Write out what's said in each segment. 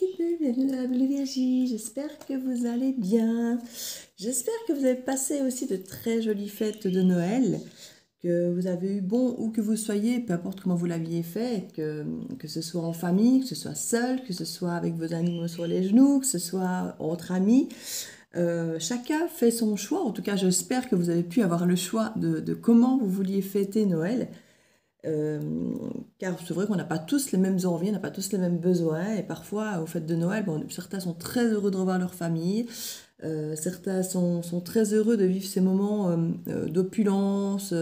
petite Virgie, j'espère que vous allez bien. J'espère que vous avez passé aussi de très jolies fêtes de Noël, que vous avez eu bon où que vous soyez, peu importe comment vous l'aviez fait, que ce soit en famille, que ce soit seul, que ce soit avec vos animaux sur les genoux, que ce soit entre amis. Chacun fait son choix. En tout cas, j'espère que vous avez pu avoir le choix de comment vous vouliez fêter Noël. Euh, Car c'est vrai qu'on n'a pas tous les mêmes envies, on n'a pas tous les mêmes besoins. Et parfois, au fête de Noël, bon, certains sont très heureux de revoir leur famille. Certains sont très heureux de vivre ces moments d'opulence,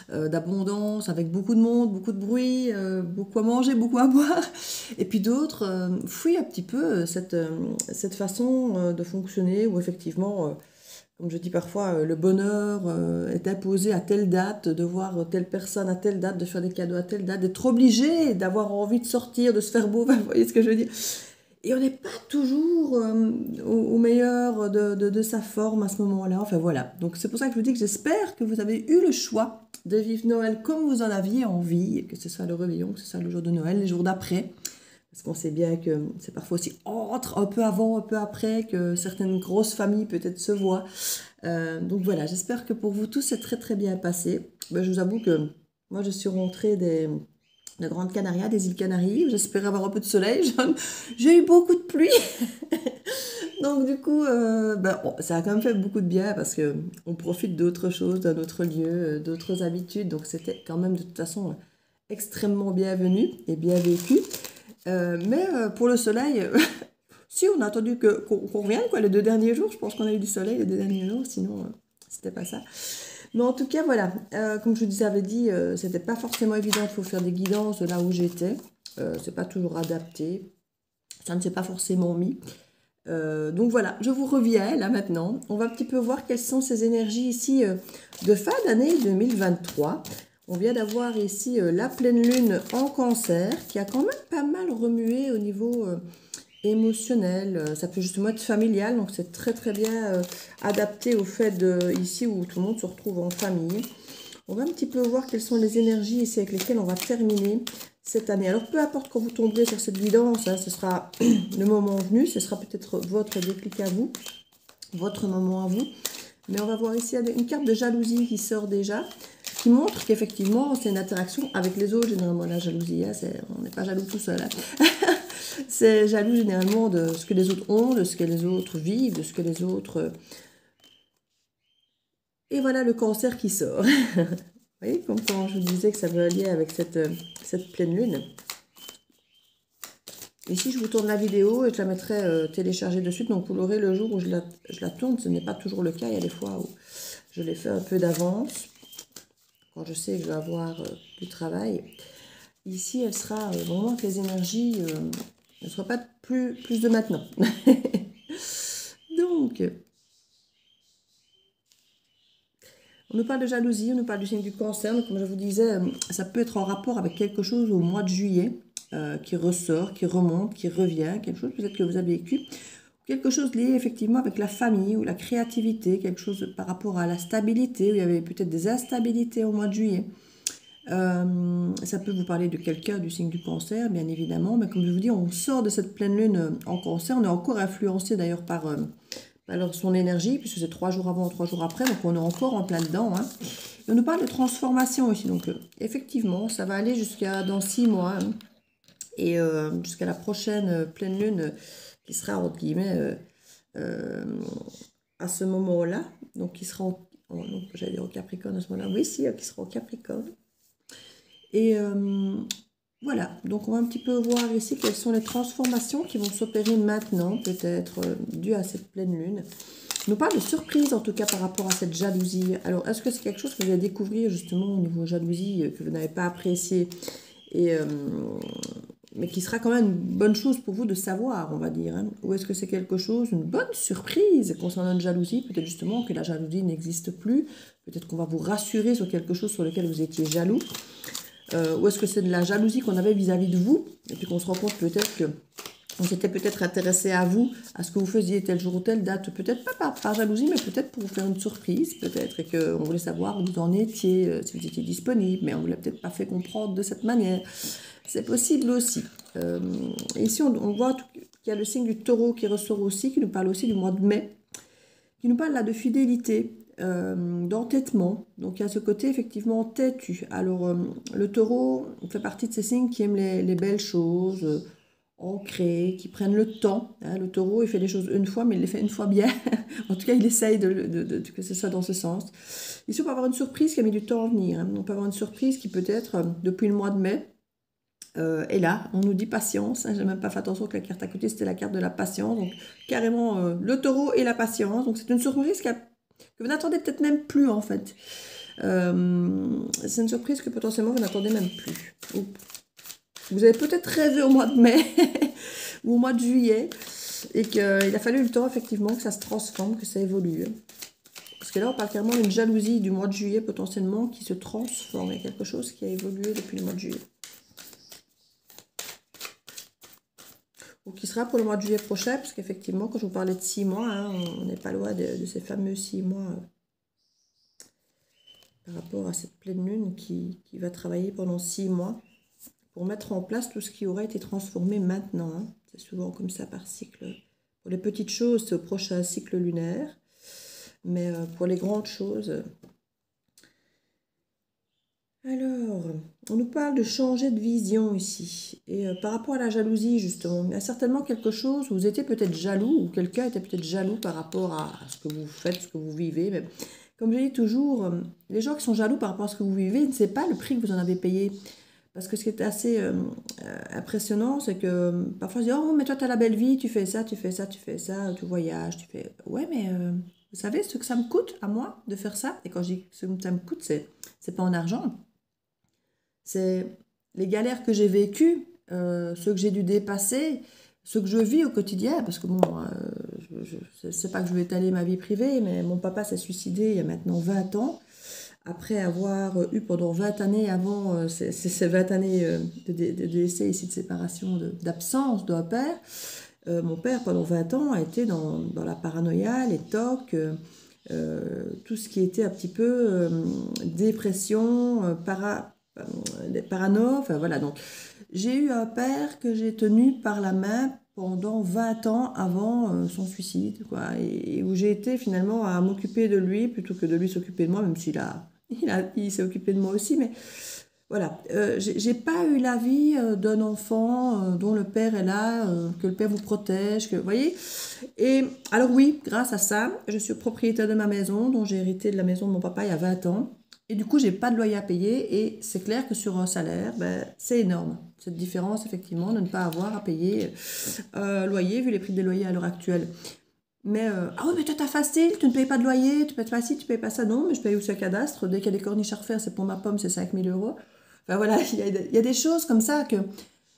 d'abondance, avec beaucoup de monde, beaucoup de bruit, beaucoup à manger, beaucoup à boire. Et puis d'autres fuient un petit peu cette façon de fonctionner où effectivement, comme je dis parfois, le bonheur est imposé à telle date, de voir telle personne à telle date, de faire des cadeaux à telle date, d'être obligé, d'avoir envie de sortir, de se faire beau, vous voyez ce que je veux dire? Et on n'est pas toujours au meilleur de sa forme à ce moment-là. Enfin voilà. Donc c'est pour ça que je vous dis que j'espère que vous avez eu le choix de vivre Noël comme vous en aviez envie, que ce soit le réveillon, que ce soit le jour de Noël, les jours d'après. Parce qu'on sait bien que c'est parfois aussi entre un peu avant, un peu après, que certaines grosses familles peut-être se voient. Donc voilà, j'espère que pour vous tous c'est très très bien passé. Ben, je vous avoue que moi je suis rentrée de Grande Canaria, des îles Canaries. J'espérais avoir un peu de soleil. J'ai eu beaucoup de pluie. Donc du coup, ben, bon, ça a quand même fait beaucoup de bien parce que on profite d'autres choses, d'un autre lieu, d'autres habitudes. Donc c'était quand même de toute façon extrêmement bienvenu et bien vécu. Mais pour le soleil, si on a attendu qu'on revienne, quoi, les 2 derniers jours, je pense qu'on a eu du soleil les 2 derniers jours, sinon c'était pas ça. Mais en tout cas, voilà, comme je vous avais dit, c'était pas forcément évident, il faut faire des guidances de là où j'étais. C'est pas toujours adapté, ça ne s'est pas forcément mis. Donc voilà, je vous reviens là maintenant. On va un petit peu voir quelles sont ces énergies ici de fin d'année 2023. On vient d'avoir ici la pleine lune en Cancer qui a quand même pas mal remué au niveau émotionnel. Ça peut justement être familial, donc c'est très très bien adapté au fait ici où tout le monde se retrouve en famille. On va un petit peu voir quelles sont les énergies ici avec lesquelles on va terminer cette année. Alors, peu importe quand vous tomberez sur cette guidance, hein, ce sera le moment venu, ce sera peut-être votre déclic à vous, votre moment à vous. Mais on va voir ici une carte de jalousie qui sort déjà, qui montre qu'effectivement, c'est une interaction avec les autres. Généralement, la jalousie, hein, on n'est pas jaloux tout seul. Hein. C'est jaloux généralement de ce que les autres ont, de ce que les autres vivent, de ce que les autres... Et voilà le Cancer qui sort. Vous voyez, comme quand je vous disais que ça veut allier avec cette pleine lune. Ici, je vous tourne la vidéo et je la mettrai téléchargée de suite. Donc, vous l'aurez le jour où je la tourne. Ce n'est pas toujours le cas. Il y a des fois où je l'ai fait un peu d'avance. Quand je sais que je vais avoir du travail. Ici, elle sera vraiment avec les énergies. Elle ne sera pas plus de maintenant. Donc... on nous parle de jalousie, on nous parle du signe du Cancer. Donc, comme je vous disais, ça peut être en rapport avec quelque chose au mois de juillet qui ressort, qui remonte, qui revient, quelque chose peut-être que vous avez vécu. Quelque chose lié effectivement avec la famille ou la créativité, quelque chose par rapport à la stabilité, où il y avait peut-être des instabilités au mois de juillet. Ça peut vous parler de quelqu'un du signe du Cancer, bien évidemment. Mais comme je vous dis, on sort de cette pleine lune en Cancer. On est encore influencé d'ailleurs par... alors son énergie, puisque c'est 3 jours avant, 3 jours après, donc on est encore en plein dedans. Hein. Et on nous parle de transformation ici, donc effectivement, ça va aller jusqu'à dans 6 mois, hein, et jusqu'à la prochaine pleine lune qui sera, entre guillemets, à ce moment-là, donc qui sera, donc j'allais dire au Capricorne à ce moment-là, oui, si, qui sera au Capricorne. Et voilà, donc on va un petit peu voir ici quelles sont les transformations qui vont s'opérer maintenant, peut-être dues à cette pleine lune. On nous parle de surprise en tout cas par rapport à cette jalousie. Alors, est-ce que c'est quelque chose que vous allez découvrir justement au niveau jalousie que vous n'avez pas apprécié mais qui sera quand même une bonne chose pour vous de savoir, on va dire. Hein. Ou est-ce que c'est quelque chose, une bonne surprise concernant une jalousie? Peut-être justement que la jalousie n'existe plus. Peut-être qu'on va vous rassurer sur quelque chose sur lequel vous étiez jaloux. Ou est-ce que c'est de la jalousie qu'on avait vis-à-vis de vous? Et puis qu'on se rend compte peut-être que on s'était peut-être intéressé à vous, à ce que vous faisiez tel jour ou telle date. Peut-être pas par jalousie, mais peut-être pour vous faire une surprise, peut-être. Et qu'on voulait savoir où vous en étiez, si vous étiez disponible. Mais on ne vous l'a peut-être pas fait comprendre de cette manière. C'est possible aussi. Et ici, on voit qu'il y a le signe du taureau qui ressort aussi, qui nous parle aussi du mois de mai, qui nous parle là de fidélité, d'entêtement. Donc il y a ce côté effectivement têtu. Alors le taureau fait partie de ces signes qui aiment les belles choses, ancrées, qui prennent le temps. Hein. Le taureau, il fait les choses une fois, mais il les fait une fois bien. En tout cas, il essaye que ce soit dans ce sens. Ici, on peut avoir une surprise qui a mis du temps à venir. Hein. On peut avoir une surprise qui peut-être, depuis le mois de mai, est là. On nous dit patience. Hein. J'ai même pas fait attention que la carte à côté, c'était la carte de la patience. Donc, carrément, le taureau et la patience. Donc, c'est une surprise que vous n'attendez peut-être même plus, en fait. C'est une surprise que potentiellement, vous n'attendez même plus. Vous avez peut-être rêvé au mois de mai ou au mois de juillet et qu'il a fallu le temps, effectivement, que ça se transforme, que ça évolue. Parce que là, on parle carrément d'une jalousie du mois de juillet, potentiellement, qui se transforme. Il y a quelque chose qui a évolué depuis le mois de juillet. Ou qui sera pour le mois de juillet prochain, parce qu'effectivement, quand je vous parlais de 6 mois, hein, on n'est pas loin de ces fameux 6 mois par rapport à cette pleine lune qui va travailler pendant 6 mois pour mettre en place tout ce qui aurait été transformé maintenant. Hein. C'est souvent comme ça par cycle. Pour les petites choses, c'est au prochain cycle lunaire, mais pour les grandes choses... Alors, on nous parle de changer de vision ici. Et par rapport à la jalousie, justement, il y a certainement quelque chose où vous étiez peut-être jaloux, ou quelqu'un était peut-être jaloux par rapport à ce que vous faites, ce que vous vivez. Mais comme je dis toujours, les gens qui sont jaloux par rapport à ce que vous vivez, ils ne savent pas le prix que vous en avez payé. Parce que ce qui est assez impressionnant, c'est que parfois je dis « Oh, mais toi, tu as la belle vie, tu fais ça, tu fais ça, tu fais ça, tu voyages, tu fais... » Ouais, mais vous savez ce que ça me coûte à moi de faire ça? Et quand je dis ce que ça me coûte, c'est pas en argent. C'est les galères que j'ai vécues, ceux que j'ai dû dépasser, ceux que je vis au quotidien. Parce que bon, je ne sais pas que je vais étaler ma vie privée, mais mon papa s'est suicidé il y a maintenant 20 ans. Après avoir eu pendant 20 années avant ces 20 années de décès ici, de séparation, d'absence d'un père, mon père pendant 20 ans a été dans la paranoïa, les tocs, tout ce qui était un petit peu dépression, parano, enfin voilà. Donc j'ai eu un père que j'ai tenu par la main pendant 20 ans avant son suicide, quoi, et où j'ai été finalement à m'occuper de lui plutôt que de lui s'occuper de moi, même s'il il s'est occupé de moi aussi, mais voilà, j'ai pas eu la vie d'un enfant dont le père est là, que le père vous protège, que vous voyez. Et alors oui, grâce à ça, je suis propriétaire de ma maison, dont j'ai hérité de la maison de mon papa il y a 20 ans. Et du coup, j'ai pas de loyer à payer et c'est clair que sur un salaire, ben, c'est énorme. Cette différence, effectivement, de ne pas avoir à payer loyer, vu les prix des loyers à l'heure actuelle. Mais, ah oui, mais toi, t'as facile, tu ne payes pas de loyer, tu payes pas ci, tu payes pas ça. Non, mais je paye aussi un cadastre. Dès qu'il y a des corniches à refaire, c'est pour ma pomme, c'est 5000 euros. Enfin voilà, il y a des choses comme ça que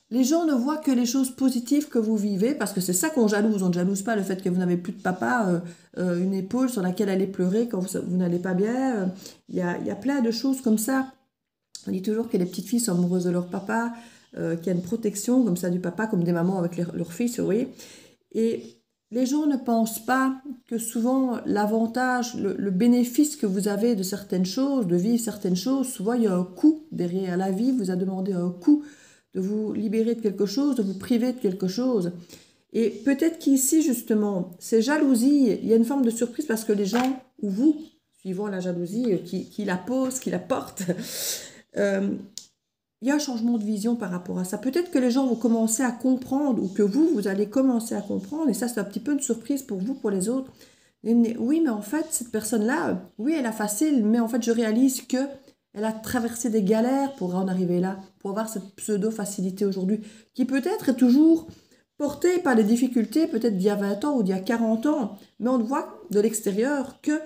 les gens ne voient que les choses positives que vous vivez, parce que c'est ça qu'on jalouse. On ne jalouse pas le fait que vous n'avez plus de papa, une épaule sur laquelle aller pleurer quand vous n'allez pas bien. Il y a plein de choses comme ça. On dit toujours que les petites filles sont amoureuses de leur papa, qu'il y a une protection comme ça du papa, comme des mamans avec leurs fils, vous voyez. Et les gens ne pensent pas que souvent l'avantage, le bénéfice que vous avez de certaines choses, de vivre certaines choses, souvent il y a un coût derrière. La vie vous a demandé un coût de vous libérer de quelque chose, de vous priver de quelque chose. Et peut-être qu'ici, justement, ces jalousies, il y a une forme de surprise parce que les gens, ou vous, suivant la jalousie, qui la pose, qui la porte, il y a un changement de vision par rapport à ça. Peut-être que les gens vont commencer à comprendre, ou que vous allez commencer à comprendre, et ça, c'est un petit peu une surprise pour vous, pour les autres. Oui, mais en fait, cette personne-là, oui, elle a facile, mais en fait, je réalise que elle a traversé des galères pour en arriver là, pour avoir cette pseudo-facilité aujourd'hui, qui peut-être est toujours portée par les difficultés, peut-être d'il y a 20 ans ou d'il y a 40 ans, mais on ne voit de l'extérieur que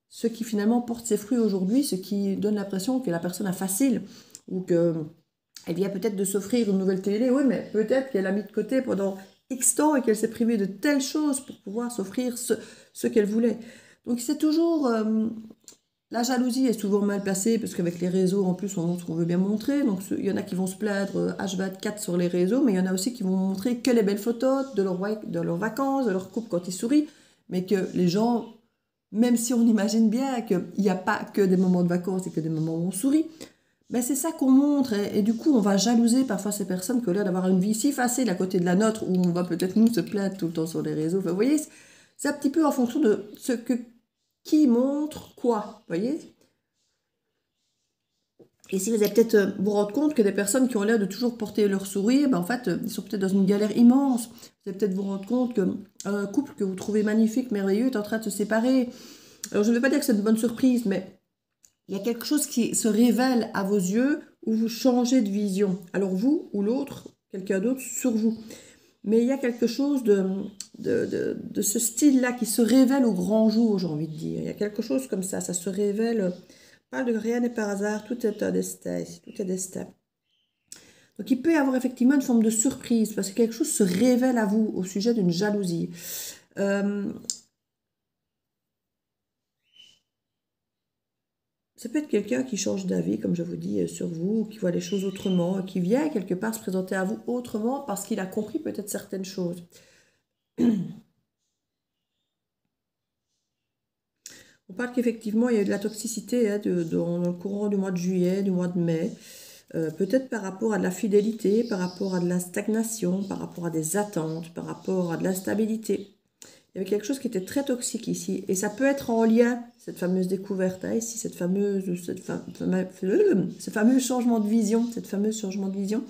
ce qui finalement porte ses fruits aujourd'hui, ce qui donne l'impression que la personne a facile, ou que elle vient peut-être de s'offrir une nouvelle télé, oui, mais peut-être qu'elle a mis de côté pendant X temps et qu'elle s'est privée de telles choses pour pouvoir s'offrir ce qu'elle voulait. Donc c'est toujours... la jalousie est souvent mal placée parce qu'avec les réseaux, en plus, on montre ce qu'on veut bien montrer. Donc il y en a qui vont se plaindre H24 sur les réseaux, mais il y en a aussi qui vont montrer que les belles photos de leurs vacances, de leur couple quand ils sourient, mais que les gens, même si on imagine bien qu'il n'y a pas que des moments de vacances et que des moments où on sourit, ben, c'est ça qu'on montre. Et du coup, on va jalouser parfois ces personnes qui ont l'air d'avoir une vie si facile à côté de la nôtre, où on va peut-être nous se plaindre tout le temps sur les réseaux. Enfin, vous voyez, c'est un petit peu en fonction de ce que qui montre quoi. Vous voyez? Et si vous allez peut-être vous rendre compte que des personnes qui ont l'air de toujours porter leur sourire, ben en fait, ils sont peut-être dans une galère immense. Vous allez peut-être vous rendre compte qu'un couple que vous trouvez magnifique, merveilleux, est en train de se séparer. Alors, je ne veux pas dire que c'est une bonne surprise, mais il y a quelque chose qui se révèle à vos yeux où vous changez de vision. Alors, vous ou l'autre, quelqu'un d'autre sur vous. Mais il y a quelque chose de ce style-là qui se révèle au grand jour, j'ai envie de dire. Il y a quelque chose comme ça se révèle. Pas de rien n'est par hasard, tout est un destin ici, tout est destin. Donc il peut y avoir effectivement une forme de surprise, parce que quelque chose se révèle à vous au sujet d'une jalousie. Ça peut être quelqu'un qui change d'avis, comme je vous dis, sur vous, qui voit les choses autrement, qui vient quelque part se présenter à vous autrement parce qu'il a compris peut-être certaines choses. On parle qu'effectivement, il y a eu de la toxicité hein, dans le courant du mois de juillet, du mois de mai. Peut-être par rapport à de la fidélité, par rapport à de la stagnation, par rapport à des attentes, par rapport à de l'instabilité. Il y avait quelque chose qui était très toxique ici. Et ça peut être en lien, cette fameuse découverte, hein, ici, ce fameux changement de vision, cette fameuse changement de vision.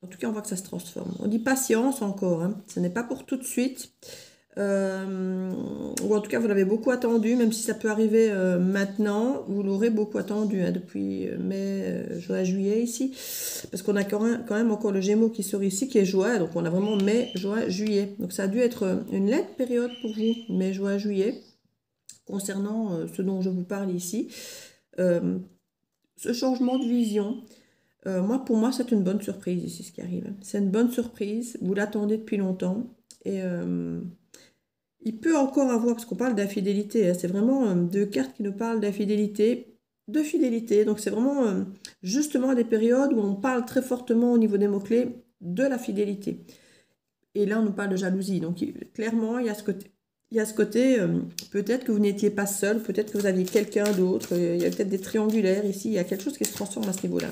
En tout cas, on voit que ça se transforme. On dit patience encore, hein. Ce n'est pas pour tout de suite. Ou en tout cas, vous l'avez beaucoup attendu, même si ça peut arriver maintenant, vous l'aurez beaucoup attendu hein, depuis mai, juin, juillet ici. Parce qu'on a quand même encore le Gémeaux qui sort ici, qui est juin. Donc on a vraiment mai, juin, juillet. Donc ça a dû être une lente période pour vous, mai, juin, juillet, concernant ce dont je vous parle ici. Ce changement de vision. Pour moi, c'est une bonne surprise ici, ce qui arrive. C'est une bonne surprise. Vous l'attendez depuis longtemps. Et il peut encore avoir, parce qu'on parle d'infidélité, hein, c'est vraiment deux cartes qui nous parlent d'infidélité, de fidélité. Donc, c'est vraiment justement à des périodes où on parle très fortement au niveau des mots-clés de la fidélité. Et là, on nous parle de jalousie. Donc, clairement, il y a ce côté. Il y a ce côté, peut-être que vous n'étiez pas seul, peut-être que vous aviez quelqu'un d'autre. Il y a peut-être des triangulaires ici. Il y a quelque chose qui se transforme à ce niveau-là.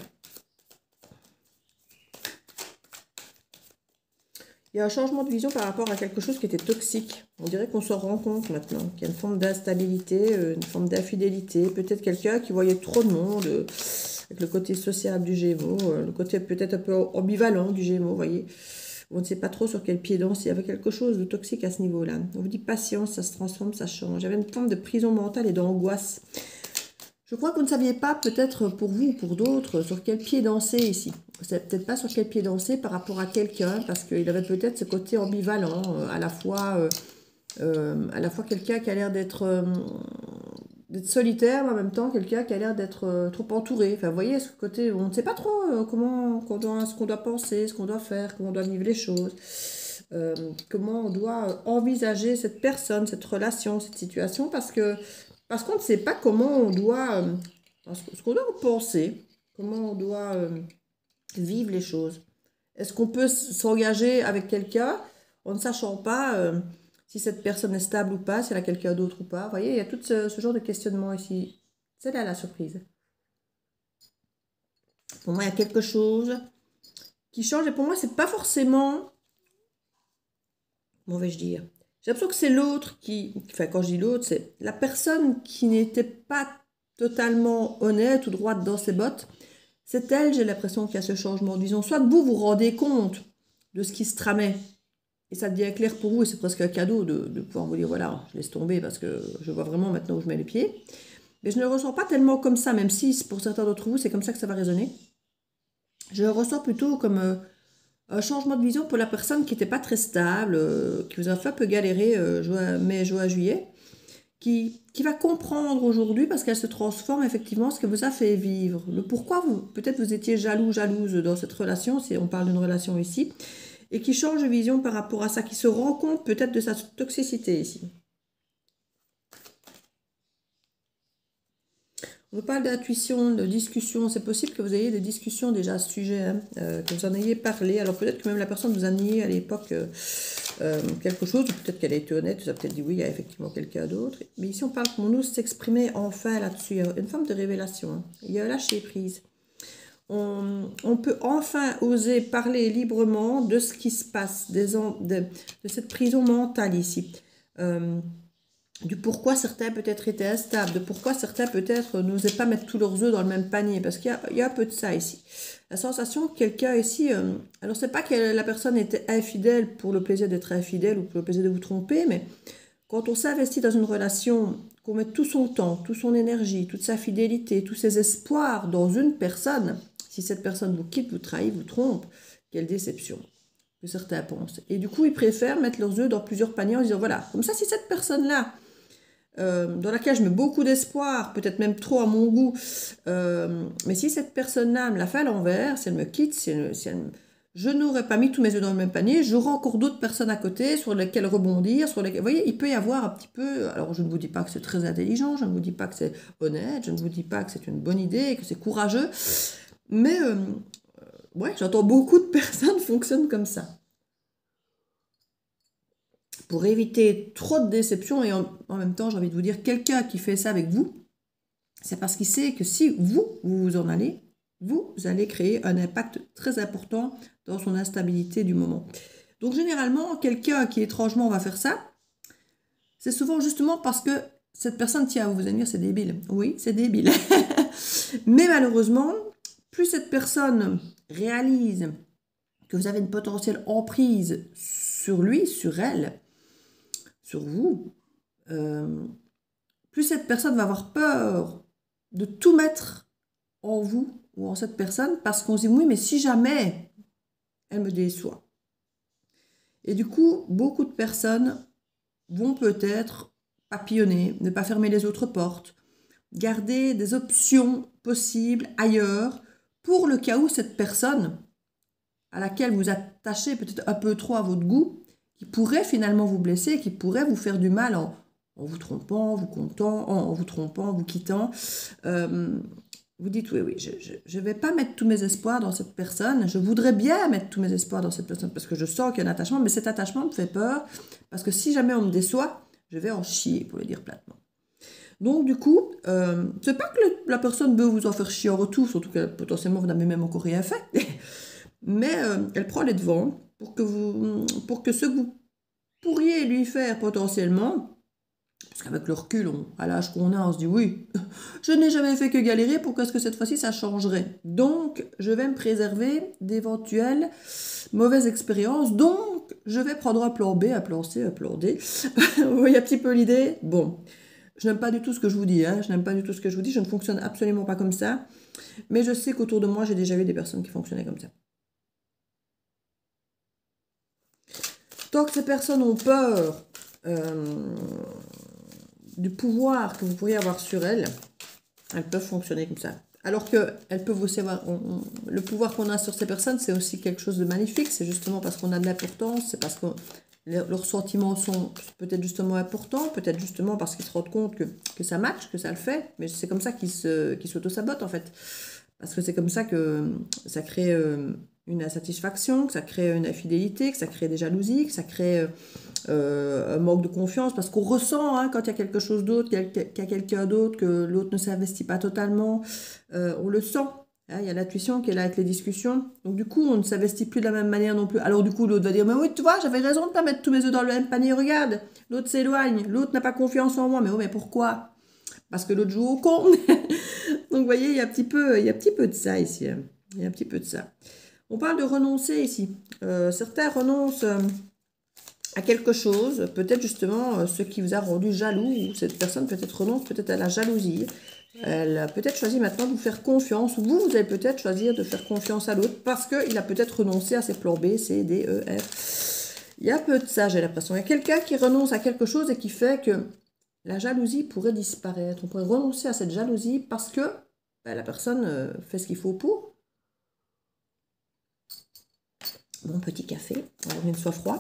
Il y a un changement de vision par rapport à quelque chose qui était toxique. On dirait qu'on s'en rend compte maintenant, qu'il y a une forme d'instabilité, une forme d'infidélité. Peut-être quelqu'un qui voyait trop de monde, avec le côté social du Gémeaux, le côté peut-être un peu ambivalent du Gémeaux, vous voyez. On ne sait pas trop sur quel pied danser. Il y avait quelque chose de toxique à ce niveau-là. On vous dit patience, ça se transforme, ça change. Il y avait une forme de prison mentale et d'angoisse. Je crois que vous ne saviez pas, peut-être pour vous ou pour d'autres, sur quel pied danser ici. Vous ne savez peut-être pas sur quel pied danser par rapport à quelqu'un, parce qu'il avait peut-être ce côté ambivalent, à la fois quelqu'un qui a l'air d'être solitaire, mais en même temps quelqu'un qui a l'air d'être trop entouré. Enfin, vous voyez, ce côté, on ne sait pas trop ce qu'on doit penser, ce qu'on doit faire, comment on doit vivre les choses. Comment on doit envisager cette personne, cette relation, cette situation, parce qu'on ne sait pas comment on doit, ce qu'on doit penser, comment on doit vivre les choses. Est-ce qu'on peut s'engager avec quelqu'un en ne sachant pas si cette personne est stable ou pas, si elle a quelqu'un d'autre ou pas. Vous voyez, il y a tout ce genre de questionnement ici. C'est là la surprise. Pour moi, il y a quelque chose qui change et pour moi, c'est pas forcément... Comment vais-je dire? J'ai l'impression que c'est l'autre qui... Enfin, quand je dis l'autre, c'est la personne qui n'était pas totalement honnête ou droite dans ses bottes. C'est elle, j'ai l'impression qu'il y a ce changement de vision. Soit vous vous rendez compte de ce qui se tramait et ça devient clair pour vous et c'est presque un cadeau de pouvoir vous dire voilà, je laisse tomber parce que je vois vraiment maintenant où je mets les pieds. Mais je ne le ressens pas tellement comme ça, même si pour certains d'entre vous, c'est comme ça que ça va résonner. Je le ressens plutôt comme un changement de vision pour la personne qui n'était pas très stable, qui vous a fait un peu galérer mai, juin, juillet, qui va comprendre aujourd'hui, parce qu'elle se transforme effectivement, ce que vous a fait vivre. Le pourquoi peut-être vous étiez jaloux, jalouse dans cette relation, si on parle d'une relation ici, et qui change de vision par rapport à ça, qui se rend compte peut-être de sa toxicité ici. On vous parle d'intuition, de discussion. C'est possible que vous ayez des discussions déjà à ce sujet, hein, que vous en ayez parlé. Alors peut-être que même la personne vous a nié à l'époque quelque chose, ou peut-être qu'elle a été honnête, elle a peut-être dit oui, il y a effectivement quelqu'un d'autre. Mais ici, on parle qu'on ose s'exprimer enfin là-dessus. Il y a une forme de révélation. Hein. Il y a un lâcher prise. On peut enfin oser parler librement de ce qui se passe, de cette prison mentale ici. Du pourquoi certains peut-être étaient instables, de pourquoi certains peut-être n'osaient pas mettre tous leurs œufs dans le même panier, parce qu'il y a un peu de ça ici. La sensation que quelqu'un ici, alors c'est pas que la personne était infidèle pour le plaisir d'être infidèle ou pour le plaisir de vous tromper, mais quand on s'investit dans une relation, qu'on met tout son temps, toute son énergie, toute sa fidélité, tous ses espoirs dans une personne, si cette personne vous quitte, vous trahit, vous trompe, quelle déception que certains pensent. Et du coup, ils préfèrent mettre leurs œufs dans plusieurs paniers en disant, voilà, comme ça, si cette personne-là, dans laquelle je mets beaucoup d'espoir, peut-être même trop à mon goût, mais si cette personne-là me la fait à l'envers, si elle me quitte, je n'aurais pas mis tous mes œufs dans le même panier, j'aurai encore d'autres personnes à côté sur lesquelles rebondir, vous voyez, il peut y avoir un petit peu, alors je ne vous dis pas que c'est très intelligent, je ne vous dis pas que c'est honnête, je ne vous dis pas que c'est une bonne idée, que c'est courageux, mais ouais, j'entends beaucoup de personnes fonctionnent comme ça. Pour éviter trop de déceptions et en même temps, j'ai envie de vous dire, quelqu'un qui fait ça avec vous, c'est parce qu'il sait que si vous en allez, vous allez créer un impact très important dans son instabilité du moment. Donc généralement, quelqu'un qui étrangement va faire ça, c'est souvent justement parce que cette personne tient à vous allez dire c'est débile. Oui, c'est débile. Mais malheureusement, plus cette personne réalise que vous avez une potentielle emprise sur lui, sur elle, sur vous, plus cette personne va avoir peur de tout mettre en vous ou en cette personne parce qu'on se dit oui, mais si jamais elle me déçoit. Et du coup, beaucoup de personnes vont peut-être papillonner, ne pas fermer les autres portes, garder des options possibles ailleurs pour le cas où cette personne à laquelle vous attachez peut-être un peu trop à votre goût, qui pourrait finalement vous blesser, qui pourrait vous faire du mal en vous trompant, en vous trompant, vous quittant. Vous dites, oui, je ne vais pas mettre tous mes espoirs dans cette personne, je voudrais bien mettre tous mes espoirs dans cette personne, parce que je sens qu'il y a un attachement, mais cet attachement me fait peur, parce que si jamais on me déçoit, je vais en chier, pour le dire platement. Donc du coup, c'est pas que la personne veut vous en faire chier en retour, surtout que potentiellement vous n'avez même encore rien fait, mais elle prend les devants pour que ce que vous pourriez lui faire potentiellement, parce qu'avec le recul, à l'âge qu'on a, on se dit oui, je n'ai jamais fait que galérer, pourquoi est-ce que cette fois-ci ça changerait? Donc, je vais me préserver d'éventuelles mauvaises expériences, donc je vais prendre un plan B, un plan C, un plan D. Vous voyez un petit peu l'idée? Bon, je n'aime pas du tout ce que je vous dis, hein. Je n'aime pas du tout ce que je vous dis, je ne fonctionne absolument pas comme ça, mais je sais qu'autour de moi, j'ai déjà eu des personnes qui fonctionnaient comme ça. Tant que ces personnes ont peur du pouvoir que vous pourriez avoir sur elles peuvent fonctionner comme ça. Alors qu'elles peuvent aussi avoir... le pouvoir qu'on a sur ces personnes, c'est aussi quelque chose de magnifique. C'est justement parce qu'on a de l'importance, c'est parce que leurs sentiments sont peut-être justement importants, peut-être justement parce qu'ils se rendent compte que ça match, que ça le fait. Mais c'est comme ça qu'ils s'auto-sabotent en fait. Parce que c'est comme ça que ça crée une insatisfaction, que ça crée une infidélité, que ça crée des jalousies, que ça crée un manque de confiance. Parce qu'on ressent quand il y a quelque chose d'autre, qu'il y a quelqu'un d'autre, que l'autre ne s'investit pas totalement. On le sent. Il y a l'intuition qui est là avec les discussions. Donc du coup, on ne s'investit plus de la même manière non plus. Alors du coup, l'autre va dire, mais oui, tu vois, j'avais raison de ne pas mettre tous mes œufs dans le même panier, regarde. L'autre s'éloigne, l'autre n'a pas confiance en moi. Mais oh, mais pourquoi? Parce que l'autre joue au con. Donc, vous voyez, il y a un petit peu de ça ici. Il y a un petit peu de ça. On parle de renoncer ici. Certains renoncent à quelque chose, peut-être justement ce qui vous a rendu jaloux, ou cette personne peut-être renonce peut-être à la jalousie. Elle a peut-être choisi maintenant de vous faire confiance, ou vous allez peut-être choisir de faire confiance à l'autre, parce qu'il a peut-être renoncé à ses plans B, C, D, E, F. Il y a peu de ça, j'ai l'impression. Il y a quelqu'un qui renonce à quelque chose et qui fait que la jalousie pourrait disparaître. On pourrait renoncer à cette jalousie parce que la personne fait ce qu'il faut pour. Bon, petit café, alors qu'il soit froid.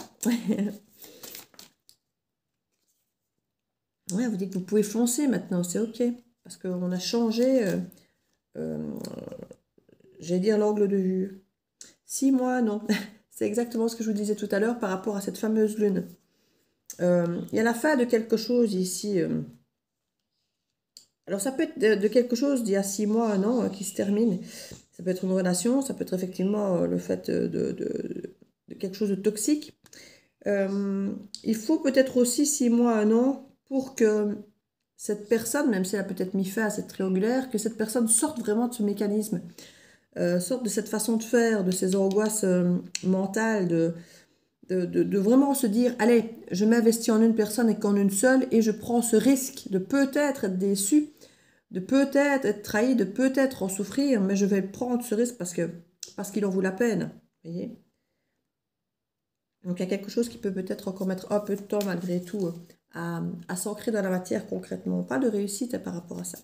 Ouais, vous dites que vous pouvez foncer maintenant, c'est ok. Parce qu'on a changé, j'allais dire l'angle de vue. 6 mois, non. c'est exactement ce que je vous disais tout à l'heure par rapport à cette fameuse lune. Il y a la fin de quelque chose ici. Alors ça peut être de quelque chose d'il y a 6 mois, 1 an, qui se termine. Ça peut être une relation, ça peut être effectivement le fait de quelque chose de toxique. Il faut peut-être aussi 6 mois, 1 an pour que cette personne, même si elle a peut-être mis fin à cette triangulaire, que cette personne sorte vraiment de ce mécanisme, sorte de cette façon de faire, de ces angoisses mentales, de vraiment se dire, allez, je m'investis en une personne et qu'en une seule, et je prends ce risque de peut-être être déçu, de peut-être être trahi, de peut-être en souffrir, mais je vais prendre ce risque parce qu'il en vaut la peine. Vous voyez? Donc il y a quelque chose qui peut peut-être encore mettre un peu de temps malgré tout à s'ancrer dans la matière concrètement. Pas de réussite par rapport à ça.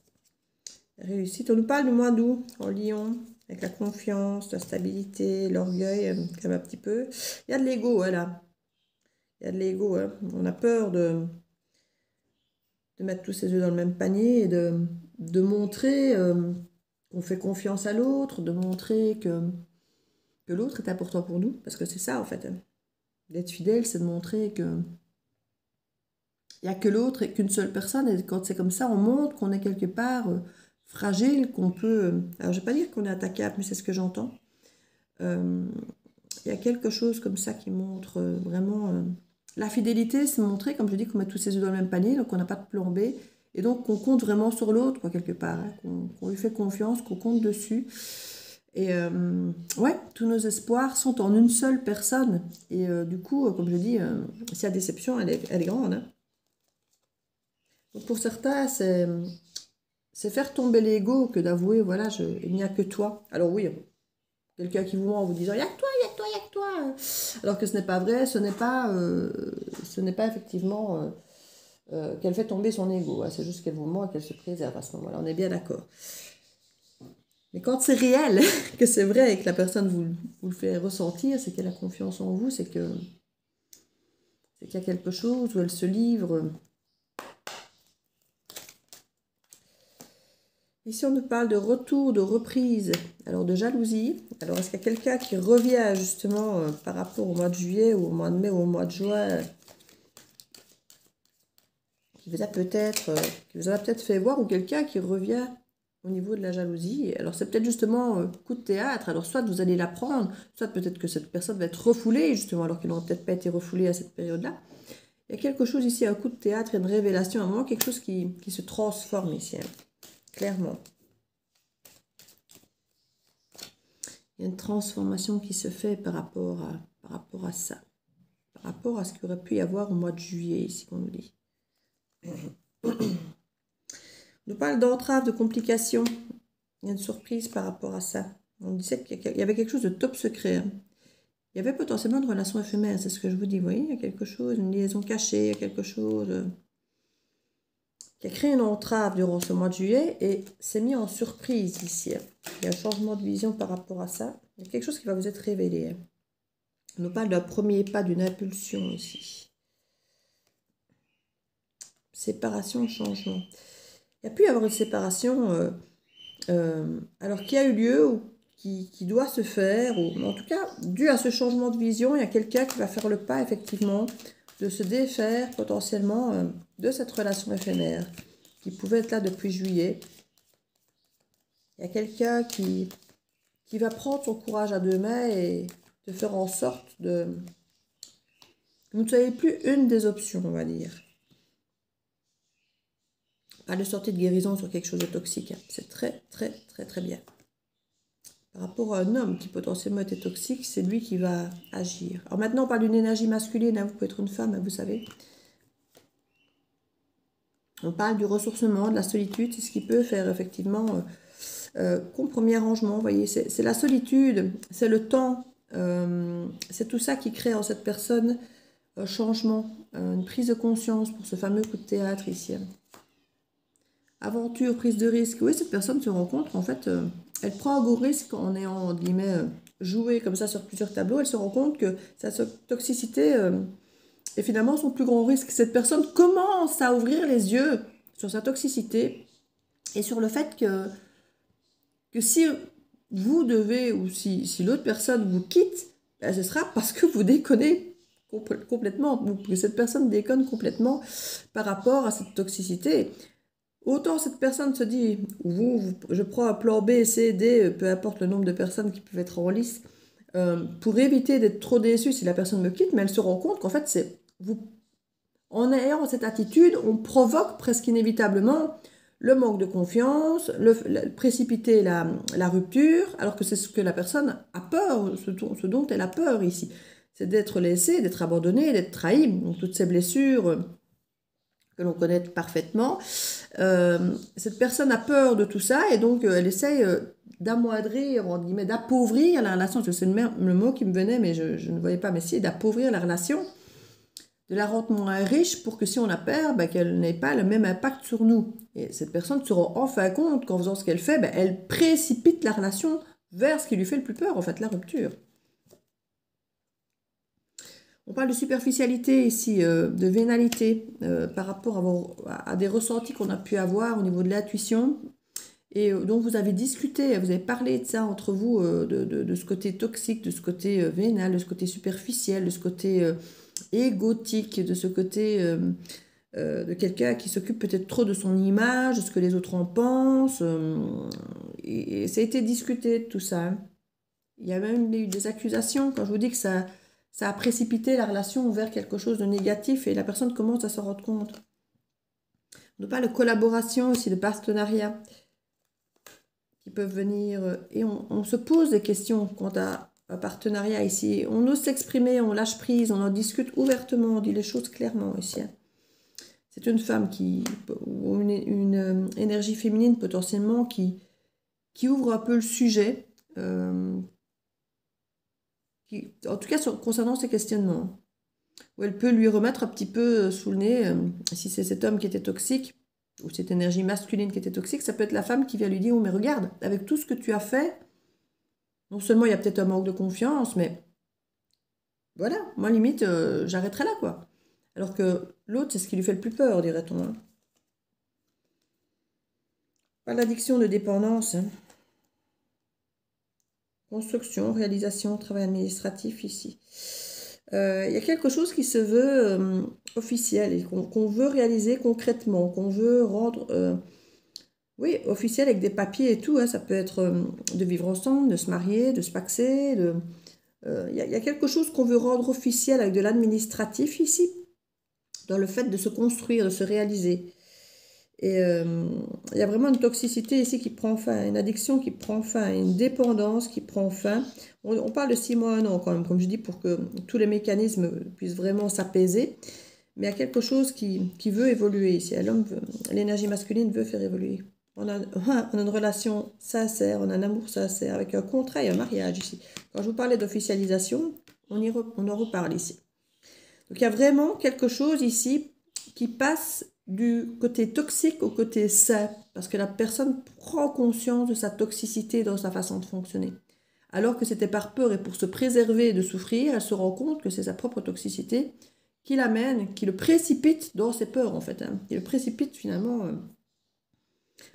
Réussite, on nous parle du mois d'août en Lion, avec la confiance, la stabilité, l'orgueil, quand même un petit peu. Il y a de l'ego, là. Il y a de l'ego, hein. On a peur de mettre tous ses œufs dans le même panier et de montrer qu'on fait confiance à l'autre, de montrer que l'autre est important pour nous, parce que c'est ça en fait. D'être fidèle, c'est de montrer que il n'y a que l'autre et qu'une seule personne, et quand c'est comme ça, on montre qu'on est quelque part fragile, qu'on peut... alors je ne vais pas dire qu'on est attaquable, mais c'est ce que j'entends. Il y a quelque chose comme ça qui montre vraiment... la fidélité, c'est montrer, comme je dis, qu'on met tous ses œufs dans le même panier, donc on n'a pas de plan B, et donc qu'on compte vraiment sur l'autre, quoi, quelque part, hein, qu'on lui fait confiance, qu'on compte dessus. Et ouais, tous nos espoirs sont en une seule personne. Et du coup, comme je dis, si la déception, elle est grande. Hein. Donc pour certains, c'est faire tomber l'ego que d'avouer, voilà, il n'y a que toi. Alors oui, quelqu'un qui vous ment en vous disant, il n'y a que toi, il n'y a que toi, il n'y a que toi. Alors que ce n'est pas vrai, ce n'est pas effectivement qu'elle fait tomber son ego. Hein. C'est juste qu'elle vous ment et qu'elle se préserve à ce moment-là. On est bien d'accord. Mais quand c'est réel, que c'est vrai et que la personne vous le fait ressentir, c'est qu'elle a confiance en vous, c'est qu'il y a quelque chose où elle se livre. Ici, on nous parle de retour, de reprise, alors de jalousie. Alors, est-ce qu'il y a quelqu'un qui revient justement par rapport au mois de juillet ou au mois de mai ou au mois de juin, qui vous a peut-être fait voir, ou quelqu'un qui revient au niveau de la jalousie? Alors c'est peut-être justement coup de théâtre, alors soit vous allez l'apprendre, soit peut-être que cette personne va être refoulée justement, alors qu'il n'aurait peut-être pas été refoulé à cette période-là. Il y a quelque chose ici, un coup de théâtre, une révélation, un moment, quelque chose qui se transforme ici, hein, clairement. Il y a une transformation qui se fait par rapport à ça, par rapport à ce qu'il aurait pu y avoir au mois de juillet, ici qu'on nous dit. On nous parle d'entrave, de complications. Il y a une surprise par rapport à ça. On disait qu'il y avait quelque chose de top secret. Hein. Il y avait potentiellement une relation éphémère, c'est ce que je vous dis. Vous voyez, il y a quelque chose, une liaison cachée, il y a quelque chose qui a créé une entrave durant ce mois de juillet et s'est mis en surprise ici. Il y a un changement de vision par rapport à ça. Il y a quelque chose qui va vous être révélé. Hein. On nous parle d'un premier pas, d'une impulsion ici. Séparation, changement. Il y a pu y avoir une séparation... alors qui a eu lieu ou qui doit se faire, ou en tout cas, dû à ce changement de vision, il y a quelqu'un qui va faire le pas, effectivement, de se défaire potentiellement de cette relation éphémère, qui pouvait être là depuis juillet. Il y a quelqu'un qui va prendre son courage à 2 mains et de faire en sorte de... Vous ne soyez plus une des options, on va dire. Pas de sortie de guérison sur quelque chose de toxique. Hein. C'est très, très, très, très bien. Par rapport à un homme qui potentiellement était toxique, c'est lui qui va agir. Alors maintenant, on parle d'une énergie masculine. Hein. Vous pouvez être une femme, hein, vous savez. On parle du ressourcement, de la solitude. C'est ce qui peut faire effectivement comme premier arrangement. Vous voyez, c'est la solitude, c'est le temps. C'est tout ça qui crée en cette personne un changement, une prise de conscience pour ce fameux coup de théâtre ici. Hein. Aventure, prise de risque. Oui, cette personne se rencontre, en fait, elle prend un gros risque en ayant, entre guillemets, joué comme ça sur plusieurs tableaux. Elle se rend compte que sa toxicité est finalement son plus grand risque. Cette personne commence à ouvrir les yeux sur sa toxicité et sur le fait que si vous devez, ou si l'autre personne vous quitte, ben, ce sera parce que vous déconnez complètement, ou que cette personne déconne complètement par rapport à cette toxicité. Autant cette personne se dit, je prends un plan B, C, D, peu importe le nombre de personnes qui peuvent être en lice, pour éviter d'être trop déçue si la personne me quitte, mais elle se rend compte qu'en fait, en ayant cette attitude, on provoque presque inévitablement le manque de confiance, précipiter la rupture, alors que c'est ce que la personne a peur, ce dont elle a peur ici. C'est d'être laissée, d'être abandonnée, d'être trahie. Donc, toutes ces blessures que l'on connaît parfaitement. Cette personne a peur de tout ça et donc elle essaye d'amoindrir, entre guillemets, d'appauvrir la relation. C'est le mot qui me venait, mais je ne voyais pas, mais si, d'appauvrir la relation, de la rendre moins riche pour que si on la perd, ben, qu'elle n'ait pas le même impact sur nous. Et cette personne se rend enfin compte qu'en faisant ce qu'elle fait, ben, elle précipite la relation vers ce qui lui fait le plus peur, en fait, la rupture. On parle de superficialité ici, de vénalité, par rapport à des ressentis qu'on a pu avoir au niveau de l'intuition. Et donc vous avez discuté, vous avez parlé de ça entre vous, de ce côté toxique, de ce côté vénal, de ce côté superficiel, de ce côté égotique, de ce côté de quelqu'un qui s'occupe peut-être trop de son image, de ce que les autres en pensent. Et ça a été discuté de tout ça. Hein. Il y a même eu des accusations, quand je vous dis que ça a précipité la relation vers quelque chose de négatif et la personne commence à s'en rendre compte. On ne parle de collaboration aussi, de partenariat qui peuvent venir. Et on se pose des questions quant à un partenariat ici. On ose s'exprimer, on lâche prise, on en discute ouvertement, on dit les choses clairement ici. C'est une femme ou une énergie féminine potentiellement qui ouvre un peu le sujet. En tout cas, concernant ces questionnements, où elle peut lui remettre un petit peu sous le nez, si c'est cet homme qui était toxique, ou cette énergie masculine qui était toxique, ça peut être la femme qui vient lui dire, oh mais regarde, avec tout ce que tu as fait, non seulement il y a peut-être un manque de confiance, mais voilà, moi limite, j'arrêterai là, quoi. Alors que l'autre, c'est ce qui lui fait le plus peur, dirait-on. Hein. Pas l'addiction de dépendance. Hein. Construction, réalisation, travail administratif ici. Il y a quelque chose qui se veut officiel et qu'on veut réaliser concrètement, qu'on veut rendre oui, officiel avec des papiers et tout. Hein, ça peut être de vivre ensemble, de se marier, de se paxer. Il y a quelque chose qu'on veut rendre officiel avec de l'administratif ici, dans le fait de se construire, de se réaliser. Et il y a vraiment une toxicité ici qui prend fin, une addiction qui prend fin, une dépendance qui prend fin. On parle de 6 mois, 1 an quand même, comme je dis, pour que tous les mécanismes puissent vraiment s'apaiser. Mais il y a quelque chose qui veut évoluer ici. L'énergie masculine veut faire évoluer. On a une relation sincère, on a un amour sincère, avec un contrat et un mariage ici. Quand je vous parlais d'officialisation, on en reparle ici. Donc il y a vraiment quelque chose ici qui passe du côté toxique au côté sain, parce que la personne prend conscience de sa toxicité dans sa façon de fonctionner. Alors que c'était par peur et pour se préserver de souffrir, elle se rend compte que c'est sa propre toxicité qui l'amène, qui le précipite dans ses peurs en fait. Hein. Il le précipite finalement...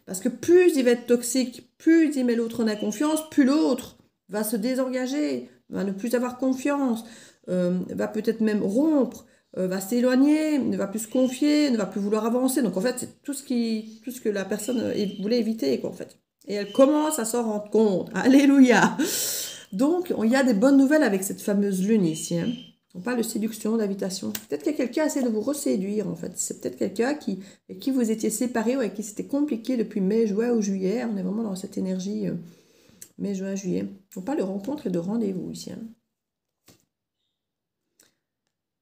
parce que plus il va être toxique, plus il met l'autre en inconfiance, plus l'autre va se désengager, va ne plus avoir confiance, va peut-être même rompre, va s'éloigner, ne va plus se confier, ne va plus vouloir avancer. Donc en fait, c'est tout ce que la personne voulait éviter, quoi, en fait. Et elle commence à s'en rendre compte. Alléluia. Donc, il y a des bonnes nouvelles avec cette fameuse lune ici. Hein. On parle de séduction, d'invitation. Peut-être que quelqu'un essaie de vous reséduire, en fait. C'est peut-être quelqu'un avec qui vous étiez séparés ou avec qui c'était compliqué depuis mai, juin ou juillet. On est vraiment dans cette énergie mai, juin, juillet. On parle de rencontres et de rendez-vous ici. Hein.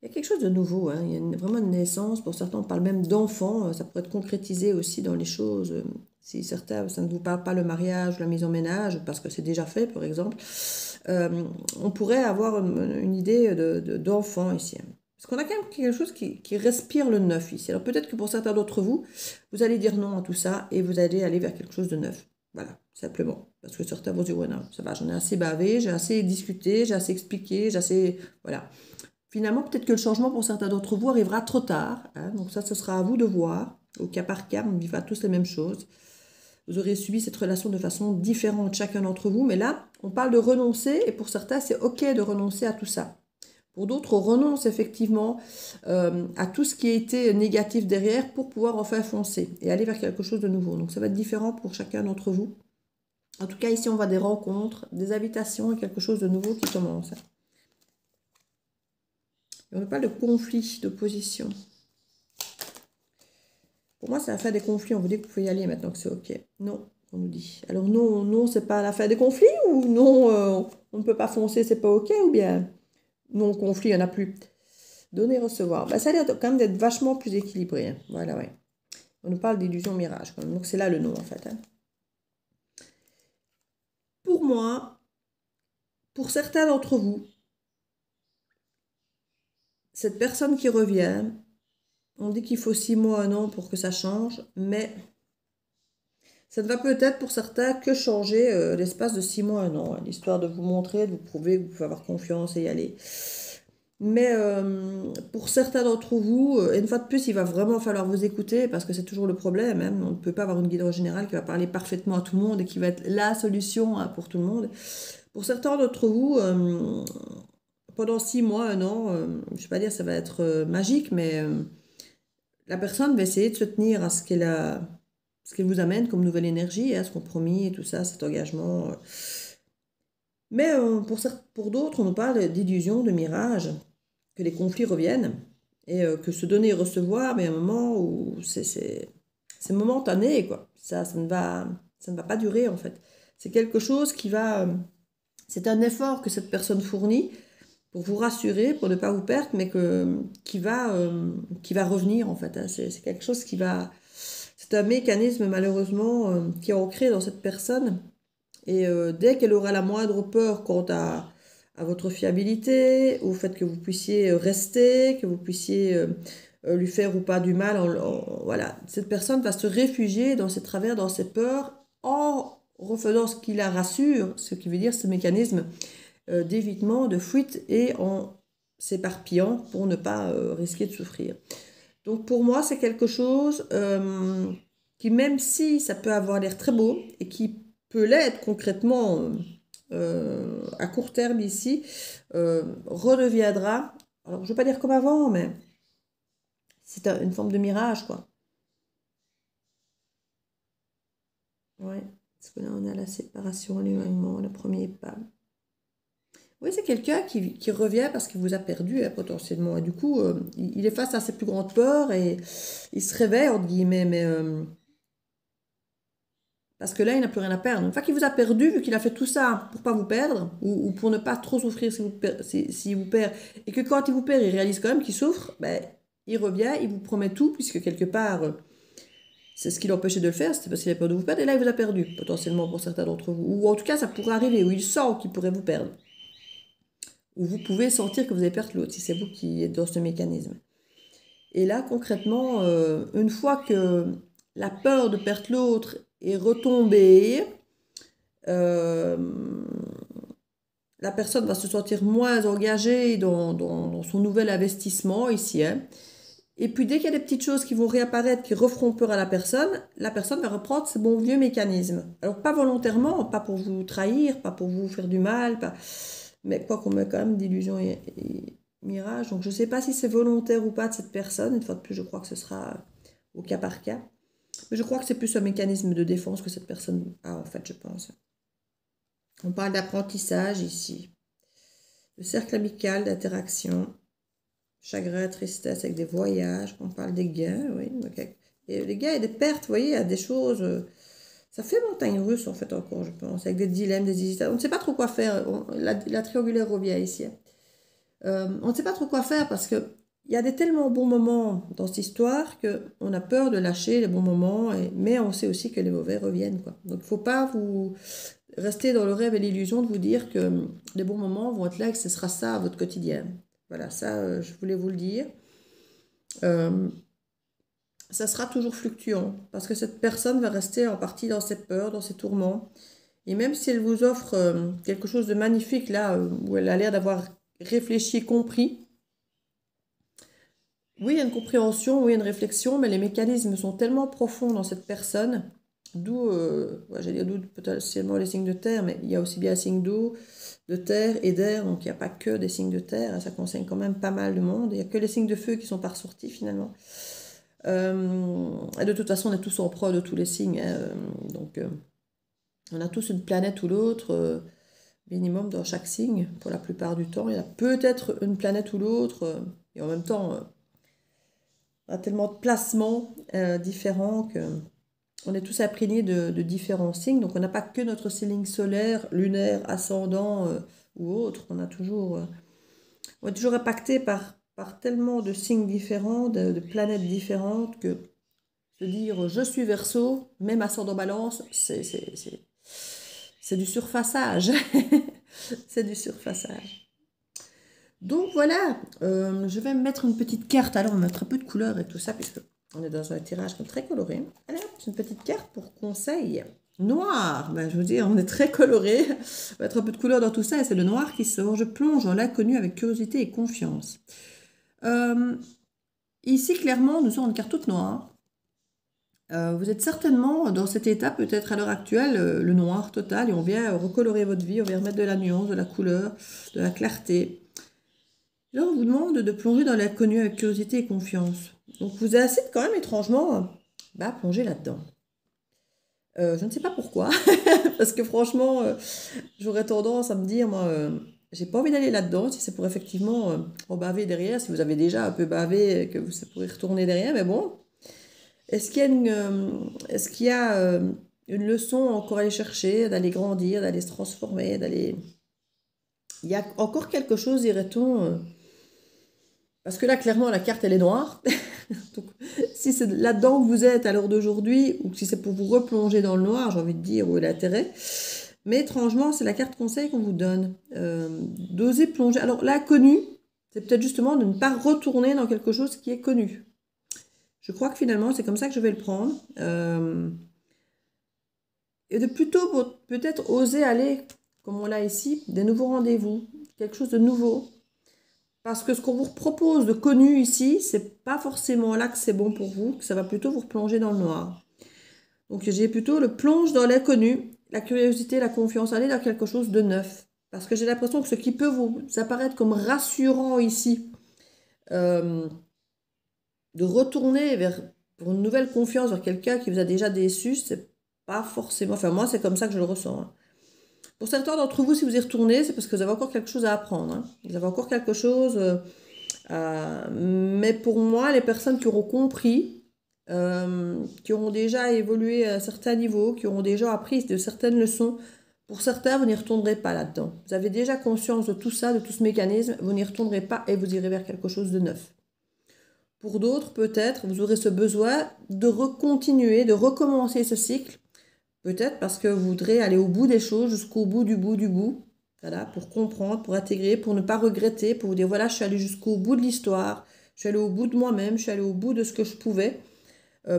Il y a quelque chose de nouveau, hein. Il y a vraiment une naissance. Pour certains, on parle même d'enfants. Ça pourrait être concrétisé aussi dans les choses. Si certains, ça ne vous parle pas le mariage, la mise en ménage, parce que c'est déjà fait, par exemple, on pourrait avoir une idée d'enfant ici. Parce qu'on a quand même quelque chose qui respire le neuf ici. Alors peut-être que pour certains d'entre vous, vous allez dire non à tout ça et vous allez aller vers quelque chose de neuf. Voilà, simplement. Parce que certains vont dire, ouais, non, ça va, j'en ai assez bavé, j'ai assez discuté, j'ai assez expliqué, j'ai assez... Voilà. Finalement, peut-être que le changement pour certains d'entre vous arrivera trop tard. Hein, donc ça, ce sera à vous de voir. Au cas par cas, on ne vit pas tous les mêmes choses. vous aurez subi cette relation de façon différente, chacun d'entre vous. Mais là, on parle de renoncer, et pour certains, c'est OK de renoncer à tout ça. Pour d'autres, on renonce effectivement à tout ce qui a été négatif derrière pour pouvoir enfin foncer et aller vers quelque chose de nouveau. Donc ça va être différent pour chacun d'entre vous. En tout cas, ici, on voit des rencontres, des invitations et quelque chose de nouveau qui commence. Et on ne parle pas de conflit, d'opposition. Pour moi, c'est la fin des conflits. On vous dit que vous pouvez y aller maintenant que c'est OK. Non, on nous dit. Alors non, non, c'est pas la fin des conflits, ou non, on ne peut pas foncer, c'est pas OK, ou bien non, conflit, il n'y en a plus. Donner, recevoir. Ben, ça a l'air quand même d'être vachement plus équilibré. Hein. Voilà, ouais. On nous parle d'illusion mirage quand même. Donc c'est là le nom en fait. Hein. Pour moi, pour certains d'entre vous, cette personne qui revient, on dit qu'il faut 6 mois, 1 an pour que ça change, mais ça ne va peut-être pour certains que changer l'espace de 6 mois, 1 an, hein, l'histoire de vous montrer, de vous prouver que vous pouvez avoir confiance et y aller. Mais pour certains d'entre vous, une fois de plus, il va vraiment falloir vous écouter parce que c'est toujours le problème. Hein. On ne peut pas avoir une guide générale qui va parler parfaitement à tout le monde et qui va être la solution hein, pour tout le monde. Pour certains d'entre vous, pendant 6 mois, 1 an, je ne vais pas dire que ça va être magique, mais la personne va essayer de se tenir à ce qu'elle vous amène comme nouvelle énergie, à ce compromis et tout ça, cet engagement. Mais pour d'autres, on nous parle d'illusion, de mirage, que les conflits reviennent et que se donner et recevoir, mais à un moment où c'est momentané, quoi. Ça ne va pas durer, en fait. C'est quelque chose qui va... c'est un effort que cette personne fournit pour vous rassurer, pour ne pas vous perdre, mais qui va revenir, en fait. Hein. C'est quelque chose qui va... C'est un mécanisme, malheureusement, qui est ancré dans cette personne. Et dès qu'elle aura la moindre peur quant à votre fiabilité, au fait que vous puissiez rester, que vous puissiez lui faire ou pas du mal, voilà, cette personne va se réfugier dans ses travers, dans ses peurs, en refaisant ce qui la rassure, ce qui veut dire ce mécanisme d'évitement, de fuite, et en s'éparpillant pour ne pas risquer de souffrir. Donc pour moi, c'est quelque chose qui, même si ça peut avoir l'air très beau, et qui peut l'être concrètement à court terme ici, redeviendra, alors je ne veux pas dire comme avant, mais c'est une forme de mirage, quoi. Ouais, parce que là on a la séparation, l'éloignement, le premier pas. Oui, c'est quelqu'un qui revient parce qu'il vous a perdu hein, potentiellement, et du coup, il est face à ses plus grandes peurs, et il se réveille, entre guillemets, mais... parce que là, il n'a plus rien à perdre. Une fois qu'il vous a perdu, vu qu'il a fait tout ça pour ne pas vous perdre, ou pour ne pas trop souffrir si vous perd, et que quand il vous perd, il réalise quand même qu'il souffre, ben, il revient, il vous promet tout, puisque quelque part, c'est ce qui l'empêchait de le faire, c'était parce qu'il avait peur de vous perdre, et là, il vous a perdu, potentiellement pour certains d'entre vous. Ou en tout cas, ça pourrait arriver, où il sent qu'il pourrait vous perdre. Ou vous pouvez sentir que vous avez perdu l'autre, si c'est vous qui êtes dans ce mécanisme. Et là, concrètement, une fois que la peur de perdre l'autre est retombée, la personne va se sentir moins engagée dans son nouvel investissement ici. Hein. Et puis dès qu'il y a des petites choses qui vont réapparaître, qui referont peur à la personne va reprendre ses bons vieux mécanismes. Alors pas volontairement, pas pour vous trahir, pas pour vous faire du mal, mais quoi qu'on met quand même d'illusions et mirage. Donc je ne sais pas si c'est volontaire ou pas de cette personne. Une fois de plus, je crois que ce sera au cas par cas. Mais je crois que c'est plus un mécanisme de défense que cette personne a, en fait, je pense. On parle d'apprentissage ici. Le cercle amical, d'interaction, chagrin, tristesse avec des voyages. On parle des gains, oui. Okay. Et les gains et des pertes, vous voyez, il y a des choses... ça fait montagne russe, en fait, encore, je pense, avec des dilemmes, des hésitations. On ne sait pas trop quoi faire. La triangulaire revient ici. On ne sait pas trop quoi faire parce que il y a des tellement bons moments dans cette histoire qu'on a peur de lâcher les bons moments, mais on sait aussi que les mauvais reviennent, quoi. Donc il ne faut pas vous rester dans le rêve et l'illusion de vous dire que les bons moments vont être là et que ce sera ça à votre quotidien. Voilà, ça, je voulais vous le dire. Ça sera toujours fluctuant parce que cette personne va rester en partie dans ses peurs, dans ses tourments. Et même si elle vous offre quelque chose de magnifique, là, où elle a l'air d'avoir réfléchi et compris, oui, il y a une compréhension, oui, il y a une réflexion, mais les mécanismes sont tellement profonds dans cette personne d'où, ouais, j'allais dire d'où potentiellement les signes de terre, mais il y a aussi bien les signes d'eau, de terre et d'air, donc il n'y a pas que des signes de terre, hein, ça concerne quand même pas mal de monde. Il n'y a que les signes de feu qui sont pas ressortis finalement. Et de toute façon, on est tous en proie de tous les signes, hein, donc on a tous une planète ou l'autre, minimum dans chaque signe, pour la plupart du temps. Il y a peut-être une planète ou l'autre, et en même temps, on a tellement de placements différents que on est tous imprégnés de différents signes. Donc on n'a pas que notre signe solaire, lunaire, ascendant ou autre. On est toujours impacté par tellement de signes différents, de planètes différentes, que se dire je suis Verseau, même ascendant Balance, c'est du surfaçage. C'est du surfaçage. Donc voilà, je vais me mettre une petite carte. Alors on va mettre un peu de couleur et tout ça, puisque on est dans un tirage comme très coloré. Alors, c'est une petite carte pour conseil noir. Ben, je veux dire, on est très coloré. On va mettre un peu de couleur dans tout ça et c'est le noir qui sort. Je plonge dans l'inconnu avec curiosité et confiance. Ici, clairement, nous sommes une carte toute noire. Vous êtes certainement dans cet état, peut-être à l'heure actuelle, le noir total, et on vient recolorer votre vie, on vient remettre de la nuance, de la couleur, de la clarté. Là, on vous demande de plonger dans l'inconnu avec curiosité et confiance. Donc, vous incite quand même étrangement à plonger là-dedans. Je ne sais pas pourquoi, parce que franchement, j'aurais tendance à me dire, moi, j'ai pas envie d'aller là-dedans, si c'est pour effectivement en baver derrière, si vous avez déjà un peu bavé, que vous pourrez retourner derrière, mais bon. Est-ce qu'il y a une leçon encore à aller chercher, d'aller grandir, d'aller se transformer, d'aller... Il y a encore quelque chose, dirait-on, parce que là, clairement, la carte, elle est noire. Donc, si c'est là-dedans que vous êtes à l'heure d'aujourd'hui, ou si c'est pour vous replonger dans le noir, j'ai envie de dire, où est l'intérêt. Mais étrangement, c'est la carte conseil qu'on vous donne. D'oser plonger. Alors, l'inconnu, c'est peut-être justement de ne pas retourner dans quelque chose qui est connu. Je crois que finalement, c'est comme ça que je vais le prendre. Et de plutôt peut-être oser aller, comme on l'a ici, des nouveaux rendez-vous. Quelque chose de nouveau. Parce que ce qu'on vous propose de connu ici, c'est pas forcément là que c'est bon pour vous, que ça va plutôt vous replonger dans le noir. Donc j'ai plutôt le plonge dans l'inconnu, la curiosité, la confiance, aller dans quelque chose de neuf. Parce que j'ai l'impression que ce qui peut vous apparaître comme rassurant ici, euh, de retourner pour une nouvelle confiance vers quelqu'un qui vous a déjà déçu, c'est pas forcément... Enfin moi c'est comme ça que je le ressens, hein. Pour certains d'entre vous, si vous y retournez, c'est parce que vous avez encore quelque chose à apprendre, hein. Vous avez encore quelque chose... mais pour moi, les personnes qui auront compris, qui auront déjà évolué à certains niveaux, qui auront déjà appris de certaines leçons, pour certains, vous n'y retournerez pas là-dedans. Vous avez déjà conscience de tout ça, de tout ce mécanisme, vous n'y retournerez pas et vous irez vers quelque chose de neuf. Pour d'autres, peut-être, vous aurez ce besoin de recontinuer, de recommencer ce cycle, peut-être parce que vous voudrez aller au bout des choses, jusqu'au bout du bout du bout. Voilà, pour comprendre, pour intégrer, pour ne pas regretter, pour vous dire, voilà, je suis allée jusqu'au bout de l'histoire, je suis allée au bout de moi-même, je suis allée au bout de ce que je pouvais,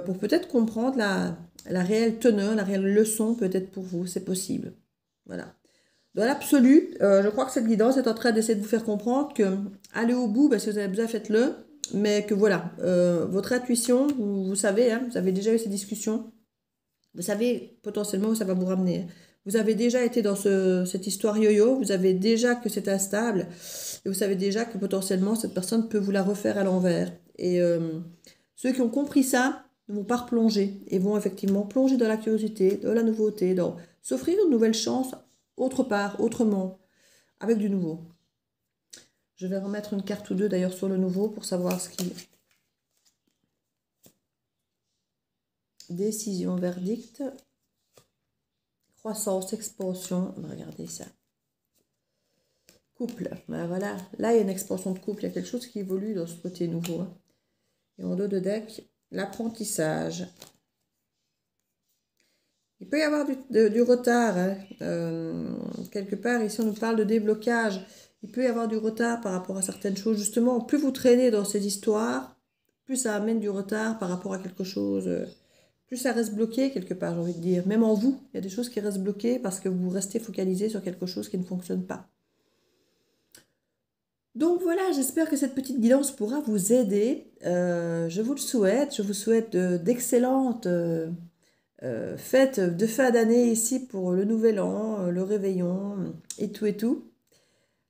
pour peut-être comprendre la réelle teneur, la réelle leçon, peut-être pour vous, c'est possible. Voilà. Dans l'absolu, je crois que cette guidance est en train d'essayer de vous faire comprendre que aller au bout, si vous avez besoin, faites-le, mais que voilà, votre intuition, vous savez, hein, vous avez déjà eu ces discussions, vous savez potentiellement où ça va vous ramener. Vous avez déjà été dans cette histoire yo-yo, vous savez déjà que c'est instable, et vous savez déjà que potentiellement cette personne peut vous la refaire à l'envers. Et ceux qui ont compris ça ne vont pas replonger, et vont effectivement plonger dans la curiosité, dans la nouveauté, dans s'offrir une nouvelle chance autre part, autrement, avec du nouveau. Je vais remettre une carte ou deux d'ailleurs sur le nouveau pour savoir ce qui... Décision, verdict... Croissance, expansion, regardez ça. Couple, ben voilà, là il y a une expansion de couple, il y a quelque chose qui évolue dans ce côté nouveau, hein. Et en dos de deck, l'apprentissage. Il peut y avoir du retard, hein. Quelque part, ici on nous parle de déblocage. Il peut y avoir du retard par rapport à certaines choses. Justement, plus vous traînez dans ces histoires, plus ça amène du retard par rapport à quelque chose... plus ça reste bloqué quelque part, j'ai envie de dire. Même en vous, il y a des choses qui restent bloquées parce que vous restez focalisé sur quelque chose qui ne fonctionne pas. Donc voilà, j'espère que cette petite guidance pourra vous aider. Je vous le souhaite. Je vous souhaite d'excellentes fête de fin d'année ici pour le nouvel an, le réveillon et tout et tout.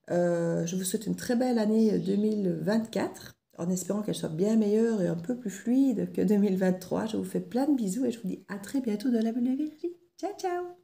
Je vous souhaite une très belle année 2024, en espérant qu'elle soit bien meilleure et un peu plus fluide que 2023. Je vous fais plein de bisous et je vous dis à très bientôt dans la Bulle de Virginie. Ciao, ciao!